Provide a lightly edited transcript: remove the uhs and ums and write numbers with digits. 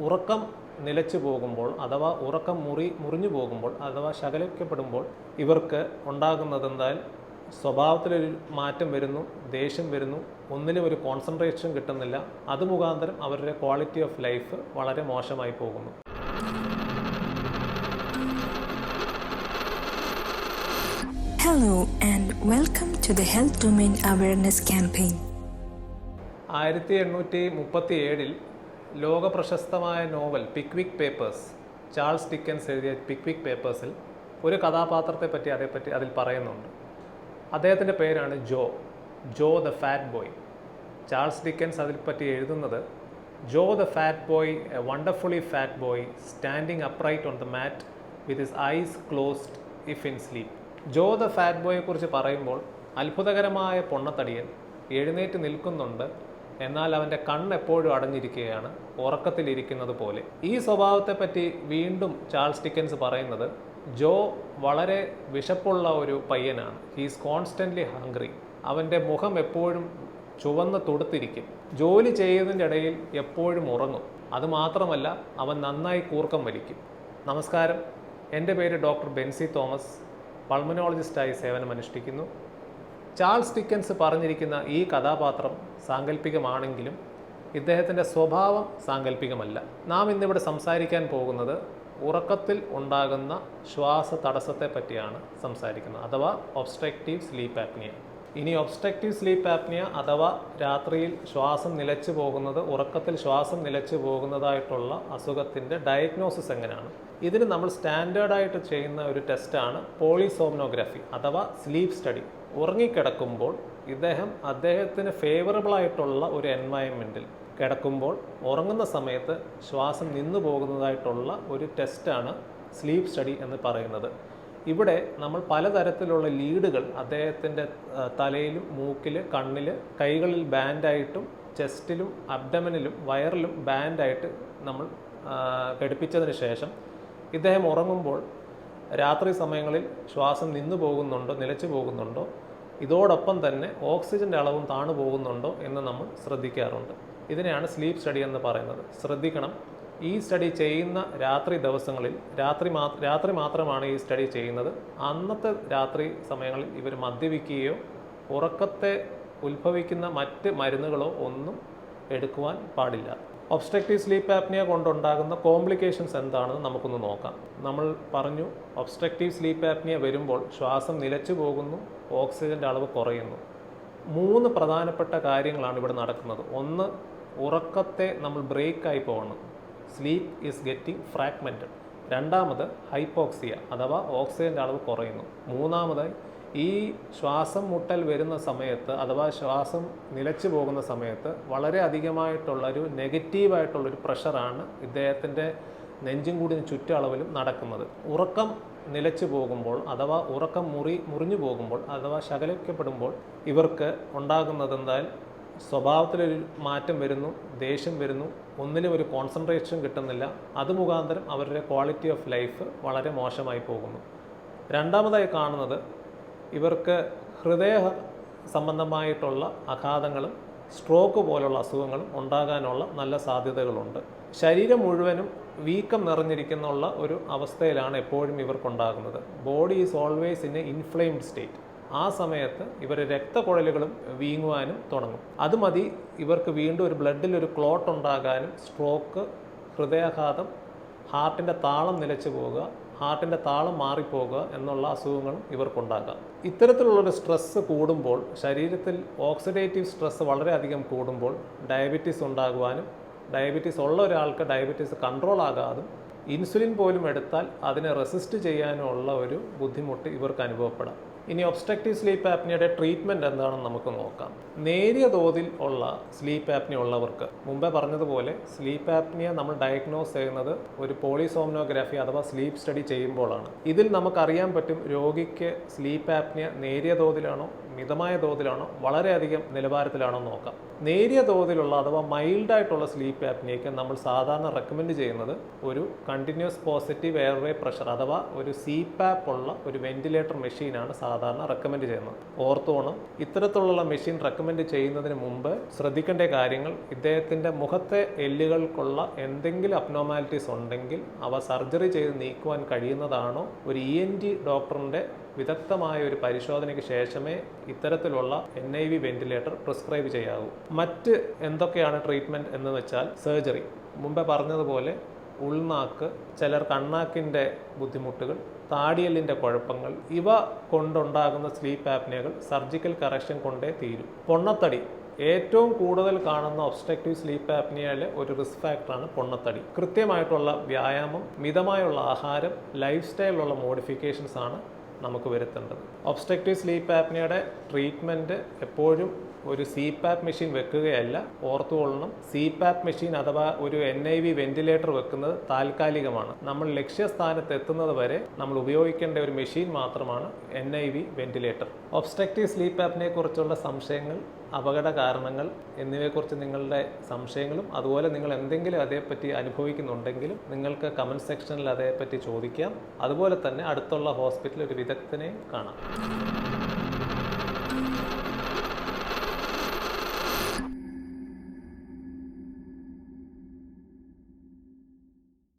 ഉറക്കം നിലച്ചു പോകുമ്പോൾ അഥവാ ഉറക്കം മുറിഞ്ഞു പോകുമ്പോൾ അഥവാ ശകലിക്കപ്പെടുമ്പോൾ ഇവർക്ക് ഉണ്ടാകുന്നത് എന്തായാൽ സ്വഭാവത്തിലൊരു മാറ്റം വരുന്നു, ദേഷ്യം വരുന്നു, ഒന്നിലും ഒരു കോൺസെൻട്രേഷൻ കിട്ടുന്നില്ല. അത് മുഖാന്തരം അവരുടെ ക്വാളിറ്റി ഓഫ് ലൈഫ് വളരെ മോശമായി പോകുന്നു. Hello and welcome to the Health Domain Awareness Campaign. 1837 ലോക പ്രശസ്തമായ നോവൽ പിക്വിക് പേപ്പേഴ്സ്, ചാൾസ് ഡിക്കൻസ് എഴുതിയ പിക്വിക് പേപ്പേഴ്സിൽ ഒരു കഥാപാത്രത്തെ പറ്റി അതിൽ പറയുന്നുണ്ട്. അദ്ദേഹത്തിൻ്റെ പേരാണ് Joe the fat boy. Charles Dickens അതിൽപ്പറ്റി എഴുതുന്നത്, Joe the fat boy, a wonderfully fat boy standing upright on the mat with his eyes closed if in sleep. Joe the fat ബോയെക്കുറിച്ച് പറയുമ്പോൾ അത്ഭുതകരമായ പൊണ്ണത്തടിയൻ എഴുന്നേറ്റ് നിൽക്കുന്നുണ്ട്, എന്നാൽ അവൻ്റെ കണ്ണെപ്പോഴും അടഞ്ഞിരിക്കുകയാണ്, ഉറക്കത്തിലിരിക്കുന്നത് പോലെ. ഈ സ്വഭാവത്തെപ്പറ്റി വീണ്ടും ചാൾസ് ഡിക്കൻസ് പറയുന്നത്, ജോ വളരെ വിശപ്പുള്ള ഒരു പയ്യനാണ്. He's constantly hungry. അവൻ്റെ മുഖം എപ്പോഴും ചുവന്ന് തുടുത്തിരിക്കും. ജോലി ചെയ്യുന്നതിൻ്റെ ഇടയിൽ എപ്പോഴും ഉറങ്ങും. അതുമാത്രമല്ല, അവൻ നന്നായി കൂർക്കം വലിക്കും. നമസ്കാരം, എൻ്റെ പേര് ഡോക്ടർ ബെൻസി തോമസ്. പൾമനോളജിസ്റ്റായി സേവനമനുഷ്ഠിക്കുന്നു. ചാൾസ് ഡിക്കൻസ് പറഞ്ഞിരിക്കുന്ന ഈ കഥാപാത്രം സാങ്കല്പികമാണെങ്കിലും ഇദ്ദേഹത്തിൻ്റെ സ്വഭാവം സാങ്കല്പികമല്ല. നാം ഇന്നിവിടെ സംസാരിക്കാൻ പോകുന്നത് ഉറക്കത്തിൽ ഉണ്ടാകുന്ന ശ്വാസ തടസ്സത്തെ പറ്റിയാണ് സംസാരിക്കുന്നത്, അഥവാ ഒബ്സ്ട്രക്റ്റീവ് സ്ലീപ്പ് ആപ്നിയ. ഇനി ഒബ്സ്ട്രക്റ്റീവ് സ്ലീപ്പ് ആപ്നിയ അഥവാ രാത്രിയിൽ ശ്വാസം നിലച്ചു പോകുന്നത്, ഉറക്കത്തിൽ ശ്വാസം നിലച്ചു പോകുന്നതായിട്ടുള്ള അസുഖത്തിൻ്റെ ഡയഗ്നോസിസ് എങ്ങനെയാണ്? ഇതിന് നമ്മൾ സ്റ്റാൻഡേർഡായിട്ട് ചെയ്യുന്ന ഒരു ടെസ്റ്റാണ് പോളിസോംനോഗ്രാഫി അഥവാ സ്ലീപ്പ് സ്റ്റഡി. ഉറങ്ങിക്കിടക്കുമ്പോൾ അദ്ദേഹത്തിന് ഫേവറബിളായിട്ടുള്ള ഒരു എൻവയൺമെൻറ്റിൽ കിടക്കുമ്പോൾ ഉറങ്ങുന്ന സമയത്ത് ശ്വാസം നിന്നു പോകുന്നതായിട്ടുള്ള ഒരു ടെസ്റ്റാണ് സ്ലീപ്പ് സ്റ്റഡി എന്ന് പറയുന്നത്. ഇവിടെ നമ്മൾ പലതരത്തിലുള്ള ലീഡുകൾ അദ്ദേഹത്തിൻ്റെ തലയിലും മൂക്കിൽ കണ്ണിൽ കൈകളിൽ ബാൻഡായിട്ടും ചെസ്റ്റിലും അബ്ഡമനിലും വയറിലും ബാൻഡായിട്ട് നമ്മൾ ഘടിപ്പിച്ചതിന് ശേഷം ഇദ്ദേഹം ഉറങ്ങുമ്പോൾ രാത്രി സമയങ്ങളിൽ ശ്വാസം നിന്നു പോകുന്നുണ്ടോ, നിലച്ചു പോകുന്നുണ്ടോ, ഇതോടൊപ്പം തന്നെ ഓക്സിജൻ്റെ അളവും താണു പോകുന്നുണ്ടോ എന്ന് നമ്മൾ ശ്രദ്ധിക്കാറുണ്ട്. ഇതിനെയാണ് സ്ലീപ്പ് സ്റ്റഡി എന്ന് പറയുന്നത്. ശ്രദ്ധിക്കണം, ഈ സ്റ്റഡി ചെയ്യുന്ന ദിവസങ്ങളിൽ രാത്രി മാത്രമാണ് ഈ സ്റ്റഡി ചെയ്യുന്നത്. അന്നത്തെ രാത്രി സമയങ്ങളിൽ ഇവർ മദ്യപിക്കുകയോ ഉറക്കത്തെ ഉത്ഭവിക്കുന്ന മറ്റ് മരുന്നുകളോ ഒന്നും എടുക്കുവാൻ പാടില്ല. ഒബ്സ്ട്രക്റ്റീവ് സ്ലീപ്പ് ആപ്നിയ കൊണ്ടുണ്ടാകുന്ന കോംപ്ലിക്കേഷൻസ് എന്താണെന്ന് നമുക്കൊന്ന് നോക്കാം. നമ്മൾ പറഞ്ഞു, ഒബ്സ്ട്രക്റ്റീവ് സ്ലീപ്പ് ആപ്നിയ വരുമ്പോൾ ശ്വാസം നിലച്ചു പോകുന്നു, ഓക്സിജൻ്റെ അളവ് കുറയുന്നു. 3 പ്രധാനപ്പെട്ട കാര്യങ്ങളാണ് ഇവിടെ നടക്കുന്നത്. ഒന്ന്, ഉറക്കത്തെ നമ്മൾ ബ്രേക്കായി പോകണം, സ്ലീപ്പ് ഈസ് ഗെറ്റിംഗ് ഫ്രാഗ്മെൻറ്റഡ്. രണ്ടാമത്, ഹൈപ്പോക്സിയ അഥവാ ഓക്സിജൻ്റെ അളവ് കുറയുന്നു. മൂന്നാമതായി, ഈ ശ്വാസം മുട്ടൽ വരുന്ന സമയത്ത് അഥവാ ശ്വാസം നിലച്ചു പോകുന്ന സമയത്ത് വളരെ അധികമായിട്ടുള്ളൊരു നെഗറ്റീവായിട്ടുള്ളൊരു പ്രഷറാണ് ഇദ്ദേഹത്തിൻ്റെ നെഞ്ചും കൂടിന് ചുറ്റളവിലും നടക്കുന്നത്. ഉറക്കം നിലച്ചു പോകുമ്പോൾ അഥവാ ഉറക്കം മുറിഞ്ഞു പോകുമ്പോൾ അഥവാ ശകലിക്കപ്പെടുമ്പോൾ ഇവർക്ക് ഉണ്ടാകുന്നത് എന്തായാൽ സ്വഭാവത്തിലൊരു മാറ്റം വരുന്നു, ദേഷ്യം വരുന്നു, ഒന്നിലും ഒരു കോൺസെൻട്രേഷൻ കിട്ടുന്നില്ല. അത് മുഖാന്തരം അവരുടെ ക്വാളിറ്റി ഓഫ് ലൈഫ് വളരെ മോശമായി പോകുന്നു. രണ്ടാമതായി കാണുന്നത്, ഇവർക്ക് ഹൃദയ സംബന്ധമായിട്ടുള്ള ആഘാതങ്ങളും സ്ട്രോക്ക് പോലുള്ള അസുഖങ്ങളും ഉണ്ടാകാനുള്ള നല്ല സാധ്യതകളുണ്ട്. ശരീരം മുഴുവനും വീക്കം നിറഞ്ഞിരിക്കുന്നുള്ള ഒരു അവസ്ഥയിലാണ് എപ്പോഴും ഇവർക്കുണ്ടാകുന്നത്. Body is always in a inflamed state. ആ സമയത്ത് ഇവർ രക്തക്കുഴലുകളും വീങ്ങുവാനും തുടങ്ങും. അത് മതി ഇവർക്ക് വീണ്ടും ഒരു ബ്ലഡിൽ ഒരു ക്ലോട്ട് ഉണ്ടാകാനും, സ്ട്രോക്ക്, ഹൃദയാഘാതം, ഹാർട്ടിൻ്റെ താളം നിലച്ചു പോവുക, ഹാർട്ടിൻ്റെ താളം മാറിപ്പോകുക എന്നുള്ള അസുഖങ്ങളും ഇവർക്കുണ്ടാകാം. ഇത്തരത്തിലുള്ളൊരു സ്ട്രെസ്സ് കൂടുമ്പോൾ, ശരീരത്തിൽ ഓക്സിഡേറ്റീവ് സ്ട്രെസ്സ് വളരെയധികം കൂടുമ്പോൾ ഡയബറ്റീസ് ഉണ്ടാകുവാനും, ഡയബറ്റീസ് ഉള്ള ഒരാൾക്ക് ഡയബറ്റീസ് കൺട്രോൾ ആകാതും ഇൻസുലിൻ പോലും എടുത്താൽ അതിനെ റെസിസ്റ്റ് ചെയ്യാനുള്ള ഒരു ബുദ്ധിമുട്ട് ഇവർക്ക് അനുഭവപ്പെടാം. ഇനി ഒബ്സ്ട്രക്റ്റീവ് സ്ലീപ്പ് ആപ്നിയയുടെ ട്രീറ്റ്മെൻറ്റ് എന്താണെന്ന് നമുക്ക് നോക്കാം. നേരിയ തോതിൽ ഉള്ള സ്ലീപ്പ് ആപ്നിയ ഉള്ളവർക്ക് മുമ്പേ പറഞ്ഞതുപോലെ സ്ലീപ്പ് ആപ്നിയ നമ്മൾ ഡയഗ്നോസ് ചെയ്യുന്നത് ഒരു പോളിസോംനോഗ്രാഫി അഥവാ സ്ലീപ്പ് സ്റ്റഡി ചെയ്യുമ്പോഴാണ്. ഇതിൽ നമുക്കറിയാൻ പറ്റും രോഗിക്ക് സ്ലീപ്പ് ആപ്നിയ നേരിയ തോതിലാണോ, മിതമായ തോതിലാണോ, വളരെയധികം നിലവാരത്തിലാണോ നോക്കാം. നേരിയ തോതിലുള്ള അഥവാ മൈൽഡായിട്ടുള്ള സ്ലീപ്പ് ആപ്നിയയ്ക്ക് നമ്മൾ സാധാരണ റെക്കമെൻഡ് ചെയ്യുന്നത് ഒരു കണ്ടിന്യൂസ് പോസിറ്റീവ് എയർവേ പ്രഷർ അഥവാ ഒരു CPAP ഉള്ള ഒരു വെന്റിലേറ്റർ മെഷീനാണ് സാധാരണ റെക്കമെൻഡ് ചെയ്യുന്നത്. ഓർത്തോണം, ഇത്തരത്തിലുള്ള മെഷീൻ റെക്കമെൻഡ് ചെയ്യുന്നതിന് മുമ്പ് ശ്രദ്ധിക്കേണ്ട കാര്യങ്ങൾ, ഇദ്ദേഹത്തിൻ്റെ മുഖത്തെ എല്ലുകൾക്കുള്ള എന്തെങ്കിലും അബ്നോർമാലിറ്റീസ് ഉണ്ടെങ്കിൽ അവ സർജറി ചെയ്ത് നീക്കുവാൻ കഴിയുന്നതാണോ, ഒരു ENT ഡോക്ടറിൻ്റെ വിദഗ്ധമായ ഒരു പരിശോധനയ്ക്ക് ശേഷമേ ഇത്തരത്തിലുള്ള NIV വെന്റിലേറ്റർ പ്രിസ്ക്രൈബ് ചെയ്യാവൂ. മറ്റ് എന്തൊക്കെയാണ് ട്രീറ്റ്മെൻറ്റ് എന്ന് വെച്ചാൽ സർജറി, മുമ്പേ പറഞ്ഞതുപോലെ ഉൾനാക്ക്, ചിലർ കണ്ണാക്കിൻ്റെ ബുദ്ധിമുട്ടുകൾ, താടിയലിൻ്റെ കുഴപ്പങ്ങൾ, ഇവ കൊണ്ടുണ്ടാകുന്ന സ്ലീപ്പ് ആപ്നിയകൾ സർജിക്കൽ കറക്ഷൻ കൊണ്ടേ തീരും. പൊണ്ണത്തടി ഏറ്റവും കൂടുതൽ കാണുന്ന ഒബ്സ്ട്രക്റ്റീവ് സ്ലീപ്പ് ആപ്നിയയിലെ ഒരു റിസ്ക് ഫാക്ടറാണ് പൊണ്ണത്തടി. കൃത്യമായിട്ടുള്ള വ്യായാമം, മിതമായുള്ള ആഹാരം, ലൈഫ് സ്റ്റൈലിലുള്ള മോഡിഫിക്കേഷൻസ് ആണ് നമുക്ക് വരുത്തേണ്ടത്. ഒബ്സ്ട്രക്റ്റീവ് സ്ലീപ്പ് ആപ്നിയയുടെ ട്രീറ്റ്മെൻറ്റ് എപ്പോഴും ഒരു CPAP മെഷീൻ വെക്കുകയല്ല, ഓർത്തുകൊള്ളണം. CPAP മെഷീൻ അഥവാ ഒരു NIV വെന്റിലേറ്റർ വെക്കുന്നത് താൽക്കാലികമാണ്. നമ്മൾ ലക്ഷ്യസ്ഥാനത്ത് എത്തുന്നത് വരെ നമ്മൾ ഉപയോഗിക്കേണ്ട ഒരു മെഷീൻ മാത്രമാണ് NIV വെന്റിലേറ്റർ. ഒബ്സ്ട്രക്റ്റീവ് സ്ലീപ്പ് ആപ്നിയെ കുറിച്ചുള്ള സംശയങ്ങൾ, അപകട കാരണങ്ങൾ എന്നിവയെക്കുറിച്ച് നിങ്ങളുടെ സംശയങ്ങളും അതുപോലെ നിങ്ങൾ എന്തെങ്കിലും അതേപ്പറ്റി അനുഭവിക്കുന്നുണ്ടെങ്കിലും നിങ്ങൾക്ക് കമൻറ്റ് സെക്ഷനിൽ അതേപ്പറ്റി ചോദിക്കാം. അതുപോലെ തന്നെ അടുത്തുള്ള ഹോസ്പിറ്റലിൽ ഒരു വിദഗ്ധനെ കാണാം.